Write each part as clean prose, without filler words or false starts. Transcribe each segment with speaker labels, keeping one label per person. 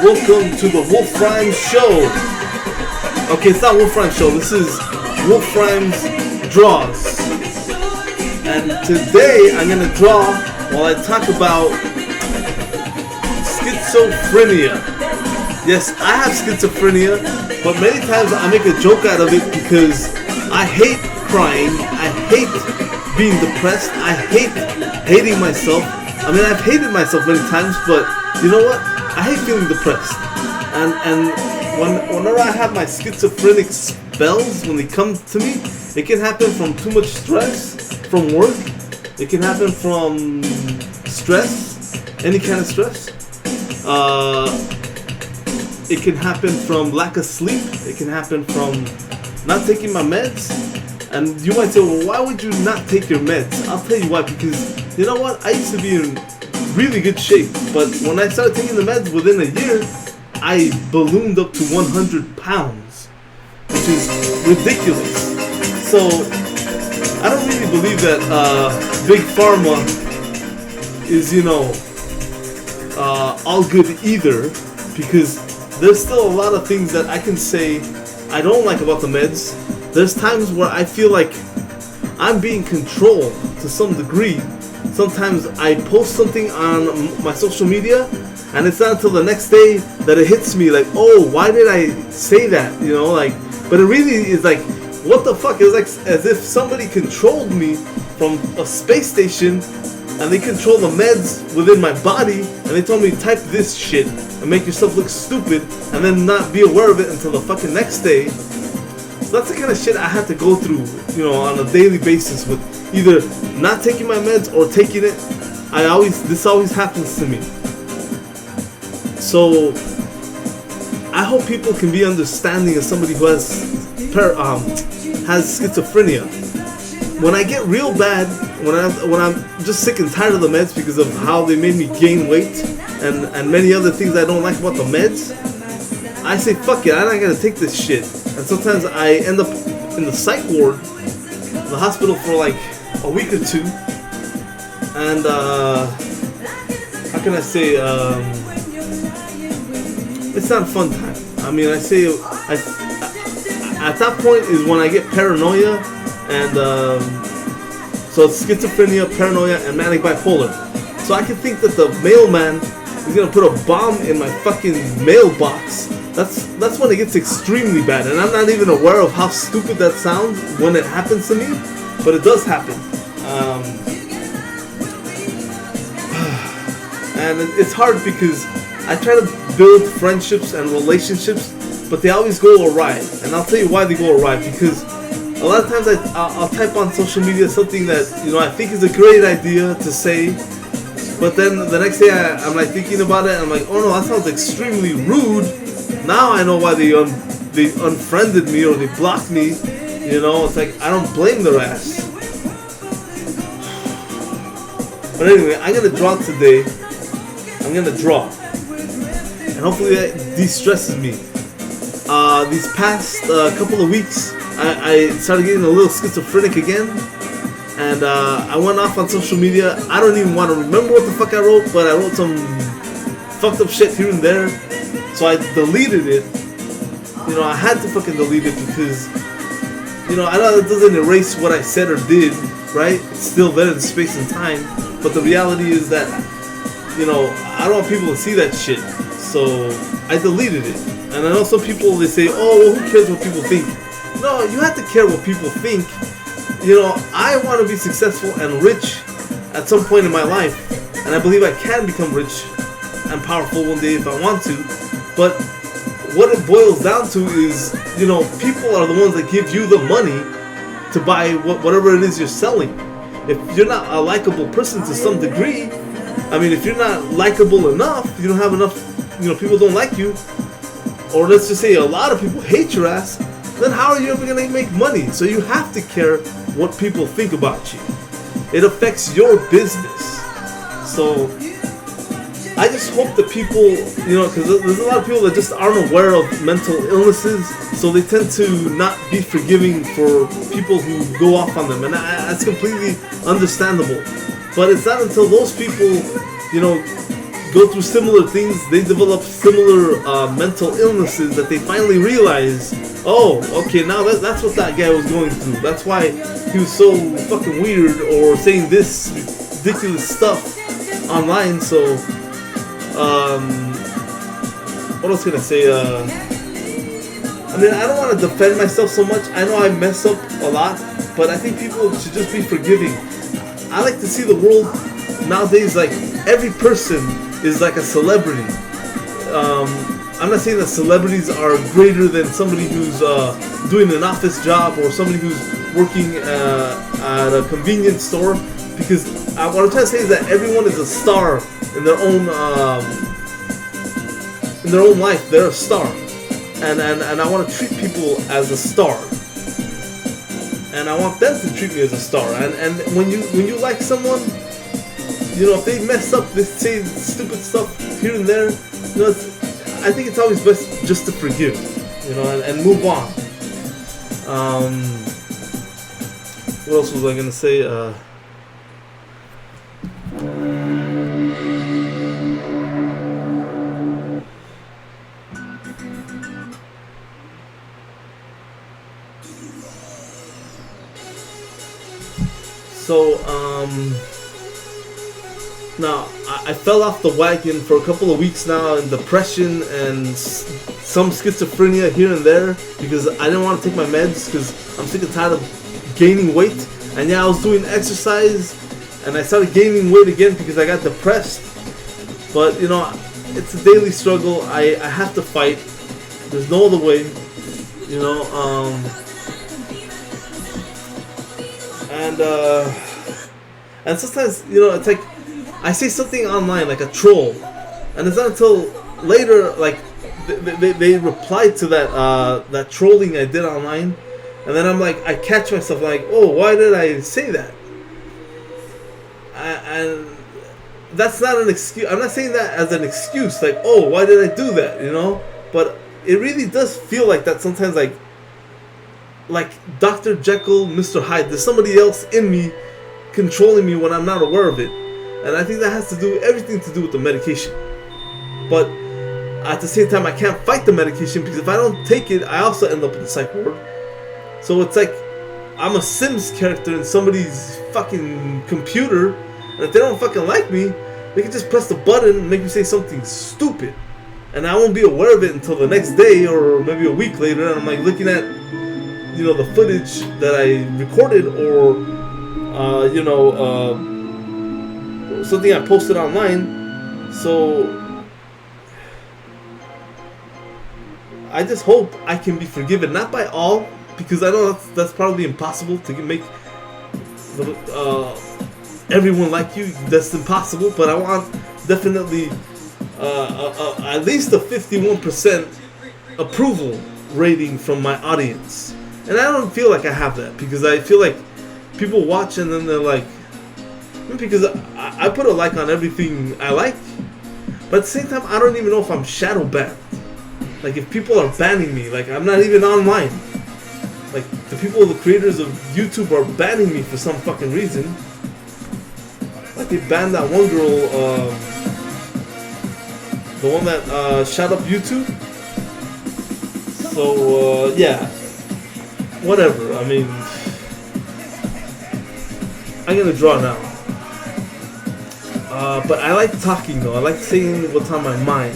Speaker 1: Welcome to the Wolf Rhymes Show. Okay, it's not Wolf Rhymes Show. This is Wolf Rhymes Draws. And today I'm going to draw while I talk about schizophrenia. Yes, I have schizophrenia, but many times I make a joke out of it because I hate crying. I hate being depressed. I hate hating myself. I mean, I've hated myself many times, but you know what? I hate feeling depressed, and whenever I have my schizophrenic spells, when they come to me, it can happen from too much stress from work. It can happen from stress, any kind of stress. It can happen from lack of sleep. It can happen from not taking my meds. And you might say, well, why would you not take your meds? I'll tell you why, because you know what? I used to be in really good shape, but when I started taking the meds, within a year I ballooned up to 100 pounds, which is ridiculous. So I don't really believe that big pharma is, all good either, because there's still a lot of things that I can say I don't like about the meds. There's times where I feel like I'm being controlled to some degree. Sometimes I post something on my social media, and it's not until the next day that it hits me like, oh, why did I say that? But it really is like, what the fuck? It's like as if somebody controlled me from a space station, and they control the meds within my body, and they told me, type this shit and make yourself look stupid, and then not be aware of it until the fucking next day. So that's the kind of shit I have to go through, on a daily basis with either not taking my meds or taking it. This always happens to me. So I hope people can be understanding of somebody who has schizophrenia. When I get real bad, when I'm just sick and tired of the meds because of how they made me gain weight and many other things I don't like about the meds, I say, fuck it, I'm not gonna take this shit. And sometimes I end up in the psych ward, in the hospital for like a week or two. And how can I say, it's not a fun time. I mean, at that point is when I get paranoia, and so it's schizophrenia, paranoia, and manic bipolar. So I can think that the mailman is gonna put a bomb in my fucking mailbox. That's when it gets extremely bad, and I'm not even aware of how stupid that sounds when it happens to me, but it does happen. And it's hard because I try to build friendships and relationships, but they always go awry. And I'll tell you why they go awry, because a lot of times I'll type on social media something that I think is a great idea to say, but then the next day I'm like thinking about it, and I'm like, oh no, that sounds extremely rude. Now I know why they unfriended me or they blocked me. It's like I don't blame their ass. But anyway, I'm gonna draw today. I'm gonna draw, and hopefully that de-stresses me. These past couple of weeks, I started getting a little schizophrenic again, and I went off on social media. I don't even want to remember what the fuck I wrote, but I wrote some fucked up shit here and there. So I deleted it. I had to fucking delete it because, I know it doesn't erase what I said or did, right? It's still there in space and time. But the reality is that, I don't want people to see that shit. So I deleted it. And I know some people, they say, oh, well, who cares what people think? No, you have to care what people think. I want to be successful and rich at some point in my life. And I believe I can become rich and powerful one day if I want to. But what it boils down to is, people are the ones that give you the money to buy whatever it is you're selling. If you're not a likable person to some degree, if you're not likable enough, you don't have enough, people don't like you, or let's just say a lot of people hate your ass, then how are you ever going to make money? So you have to care what people think about you. It affects your business. So I just hope that people, because there's a lot of people that just aren't aware of mental illnesses, so they tend to not be forgiving for people who go off on them, and that's completely understandable. But it's not until those people, go through similar things. They develop similar mental illnesses that they finally realize, oh, okay, now that's what that guy was going through. That's why he was so fucking weird or saying this ridiculous stuff online. So, what else can I say? I mean, I don't want to defend myself so much. I know I mess up a lot, but I think people should just be forgiving. I like to see the world nowadays like every person is like a celebrity. I'm not saying that celebrities are greater than somebody who's doing an office job or somebody who's working at a convenience store, because what I'm trying to say is that everyone is a star in their own life. They're a star, and I want to treat people as a star, and I want them to treat me as a star. And when you like someone, you know, if they mess up, they say stupid stuff here and there, you know, I think it's always best just to forgive, you know, and move on. What else was I gonna say? Now, I fell off the wagon for a couple of weeks now in depression and some schizophrenia here and there because I didn't want to take my meds because I'm sick and tired of gaining weight. And yeah, I was doing exercise and I started gaining weight again because I got depressed. But, you know, it's a daily struggle. I have to fight. There's no other way, you know. And sometimes, you know, it's like I say something online like a troll, and it's not until later like they replied to that trolling I did online, and then I'm like, I catch myself like, oh, why did I say that? And that's not an excuse. I'm not saying that as an excuse, like, oh, why did I do that? You know, but it really does feel like that sometimes, like Dr. Jekyll, Mr. Hyde. There's somebody else in me controlling me when I'm not aware of it, and I think that has to do everything to do with the medication. But at the same time, I can't fight the medication because if I don't take it, I also end up in the psych ward. So it's like I'm a Sims character in somebody's fucking computer, and if they don't fucking like me, they can just press the button and make me say something stupid, and I won't be aware of it until the next day or maybe a week later, and I'm like looking at, you know, the footage that I recorded or something I posted online. So I just hope I can be forgiven, not by all, because I know that's probably impossible to make everyone like you. That's impossible, but I want definitely at least a 51% approval rating from my audience, and I don't feel like I have that because I feel like people watch and then they're like, because I put a like on everything I like, but at the same time I don't even know if I'm shadow banned. Like if people are banning me, like I'm not even online. Like the people, the creators of YouTube are banning me for some fucking reason. Like they banned that one girl, the one that shot up YouTube. So yeah, whatever. I mean, I'm gonna draw now. But I like talking though. I like saying what's on my mind.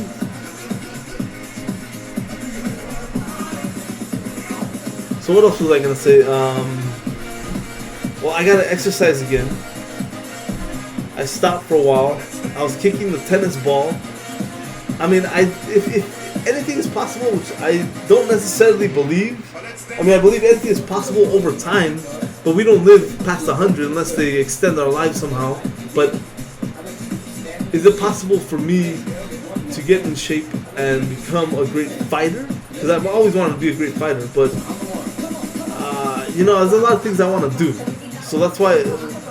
Speaker 1: So what else was I gonna say? Well, I gotta exercise again. I stopped for a while. I was kicking the tennis ball. I mean, if anything is possible, which I don't necessarily believe. I mean, I believe anything is possible over time, but we don't live past 100 unless they extend our lives somehow. But is it possible for me to get in shape and become a great fighter? Because I've always wanted to be a great fighter, but you know, there's a lot of things I want to do. So that's why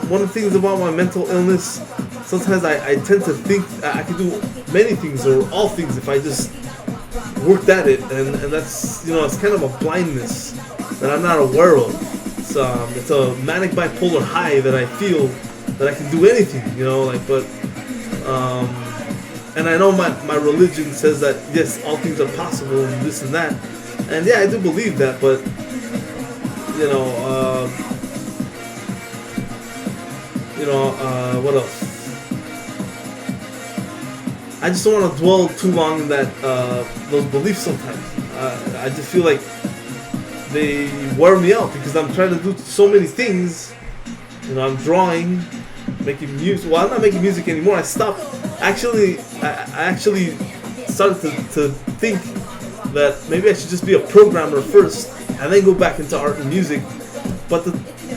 Speaker 1: one of the things about my mental illness, sometimes I tend to think I can do many things or all things if I just worked at it, and that's, you know, it's kind of a blindness that I'm not aware of. It's a manic bipolar high that I feel that I can do anything, you know, like, but and I know my religion says that yes, all things are possible and this and that, and yeah, I do believe that, but what else? I just don't want to dwell too long in that those beliefs sometimes. I just feel like they wear me out because I'm trying to do so many things. I'm drawing, making music. Well, I'm not making music anymore. I stopped. Actually, I actually started to think that maybe I should just be a programmer first and then go back into art and music. But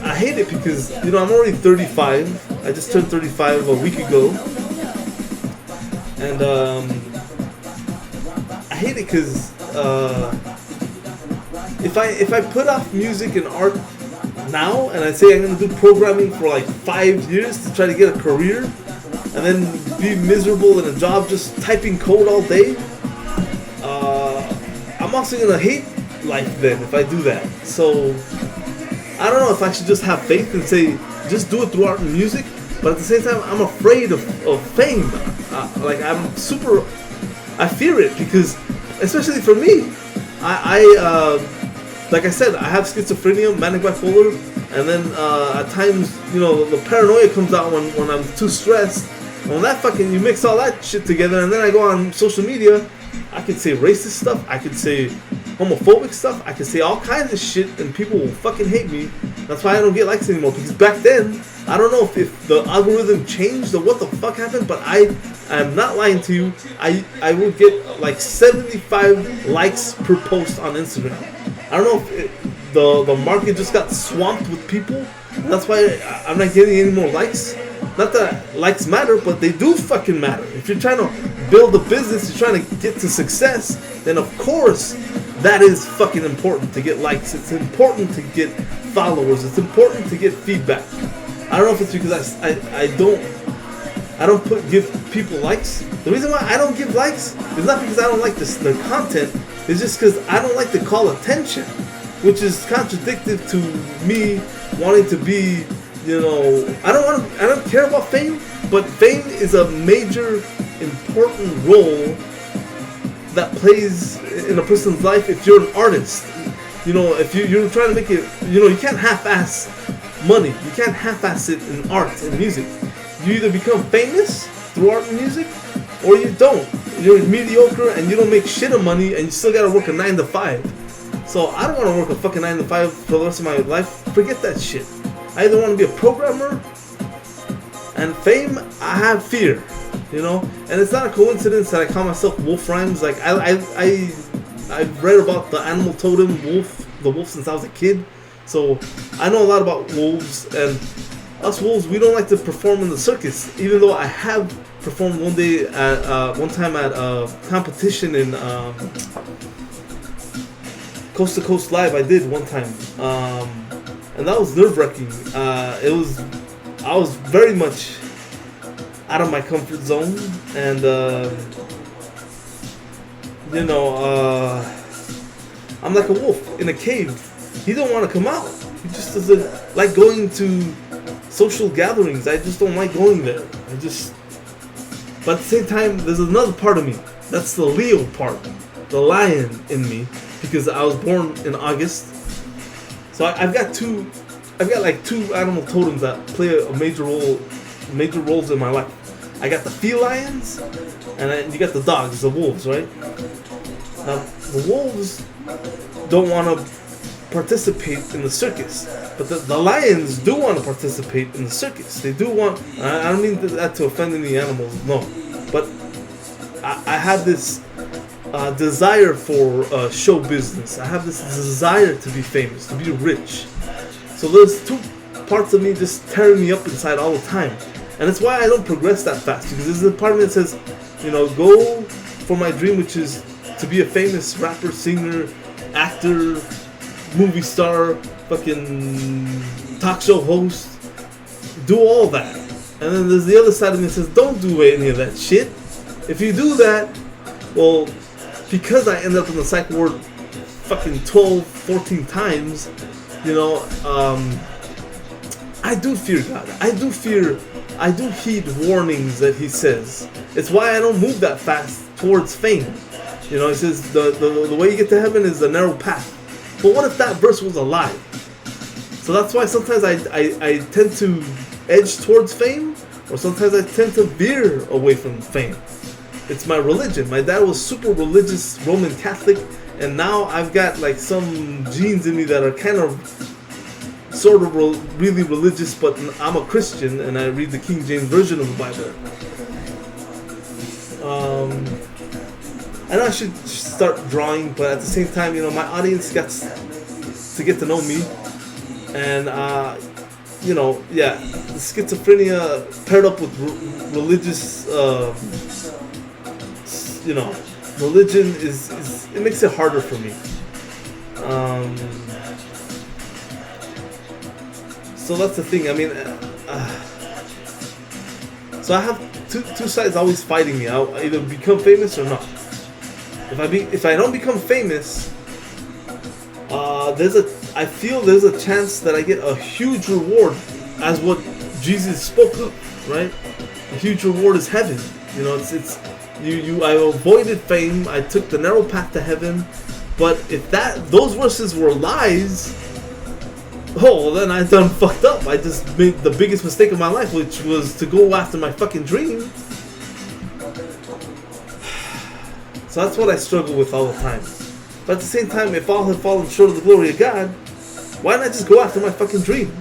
Speaker 1: I hate it because I'm already 35. I just turned 35 a week ago, and I hate it because if I put off music and art now and I say I'm gonna do programming for like 5 years to try to get a career and then be miserable in a job just typing code all day, I'm also gonna hate life then if I do that. So I don't know if I should just have faith and say just do it through art and music, but at the same time I'm afraid of fame. I fear it because, especially for me, like I said, I have schizophrenia, manic bipolar, and then at times, the paranoia comes out when I'm too stressed. And when that you mix all that shit together, and then I go on social media, I could say racist stuff, I could say homophobic stuff, I could say all kinds of shit, and people will fucking hate me. That's why I don't get likes anymore, because back then, I don't know if the algorithm changed or what the fuck happened, but I'm not lying to you, I would get like 75 likes per post on Instagram. I don't know if the market just got swamped with people. That's why I'm not getting any more likes. Not that likes matter, but they do fucking matter. If you're trying to build a business, you're trying to get to success, then of course that is fucking important to get likes. It's important to get followers. It's important to get feedback. I don't know if it's because I don't give people likes. The reason why I don't give likes is not because I don't like their content. It's just because I don't like to call attention, which is contradictory to me wanting to be, I don't care about fame, but fame is a major, important role that plays in a person's life if you're an artist. If you're trying to make it, you can't half-ass money. You can't half-ass it in art and music. You either become famous through art and music, or you don't. You're mediocre and you don't make shit of money and you still gotta work a 9 to 5. So I don't want to work a fucking 9 to 5 for the rest of my life. Forget that shit. I either want to be a programmer, and fame, I have fear, And it's not a coincidence that I call myself Wolf Rhymes. Like I've read about the animal totem the wolf since I was a kid, so I know a lot about wolves. And us wolves, we don't like to perform in the circus, even though I have performed one time at a competition in Coast to Coast Live. I did one time, and that was nerve-wracking. I was very much out of my comfort zone, and I'm like a wolf in a cave. He don't want to come out. He just doesn't like going to social gatherings. I just don't like going there. But at the same time, there's another part of me. That's the Leo part, the lion in me, because I was born in August. So I've got like two animal totems that play a major roles in my life. I got the felines, and then you got the dogs, the wolves, right? Now, the wolves don't want to participate in the circus, but the lions do want to participate in the circus. They do want. I don't mean that to offend any animals, no, but I have this desire for show business. I have this desire to be famous, to be rich. So there's two parts of me just tearing me up inside all the time, and it's why I don't progress that fast, because there's a part of me that says, go for my dream, which is to be a famous rapper, singer, actor, movie star, fucking talk show host, do all that. And then there's the other side of me that says, don't do any of that shit. If you do that, well, because I end up in the psych ward fucking 12, 14 times, I do fear God. I do fear I do heed warnings that he says. It's why I don't move that fast towards fame. You know, it says the way you get to heaven is the narrow path. But what if that verse was a lie? So that's why sometimes I tend to edge towards fame, or sometimes I tend to veer away from fame. It's my religion. My dad was super religious Roman Catholic, and now I've got like some genes in me that are kind of sort of really religious, but I'm a Christian and I read the King James Version of the Bible. I know I should start drawing, but at the same time, you know, my audience gets to get to know me, and you know, yeah, the schizophrenia paired up with religious, you know, religion is it makes it harder for me. So that's the thing. I mean, so I have two sides always fighting me. I'll either become famous or not. If I don't become famous, I feel there's a chance that I get a huge reward, as what Jesus spoke of, right? A huge reward is heaven. You know, I avoided fame. I took the narrow path to heaven. But if those verses were lies, oh, well, then I done fucked up. I just made the biggest mistake of my life, which was to go after my fucking dream. So that's what I struggle with all the time. But at the same time, if all have fallen short of the glory of God, why not just go after my fucking dream?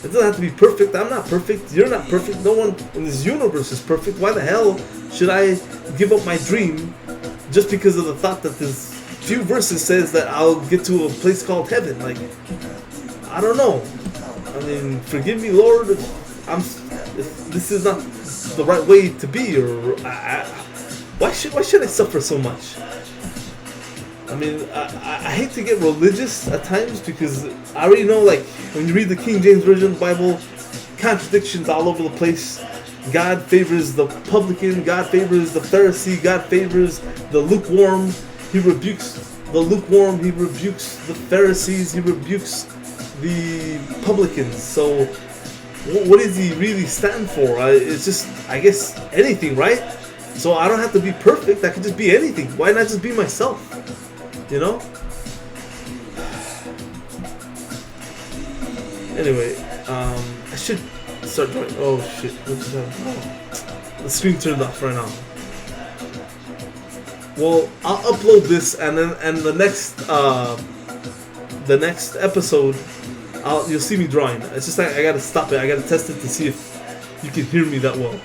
Speaker 1: It doesn't have to be perfect. I'm not perfect. You're not perfect. No one in this universe is perfect. Why the hell should I give up my dream just because of the thought that this few verses says that I'll get to a place called heaven? Like, I don't know. I mean, forgive me, Lord, if this is not the right way to be, or why should I suffer so much? I mean, I hate to get religious at times, because I already know, like, when you read the King James Version of the Bible, contradictions all over the place. God favors the publican, God favors the Pharisee, God favors the lukewarm. He rebukes the lukewarm, he rebukes the Pharisees, he rebukes the publicans. So what does he really stand for? It's just, I guess, anything, right? So I don't have to be perfect. I could just be anything. Why not just be myself? You know? Anyway, I should start drawing. Oh shit! What just happened? Oh, the screen turned off right now. Well, I'll upload this, and then the next episode, you'll see me drawing. It's just like I gotta stop it. I gotta test it to see if you can hear me that well.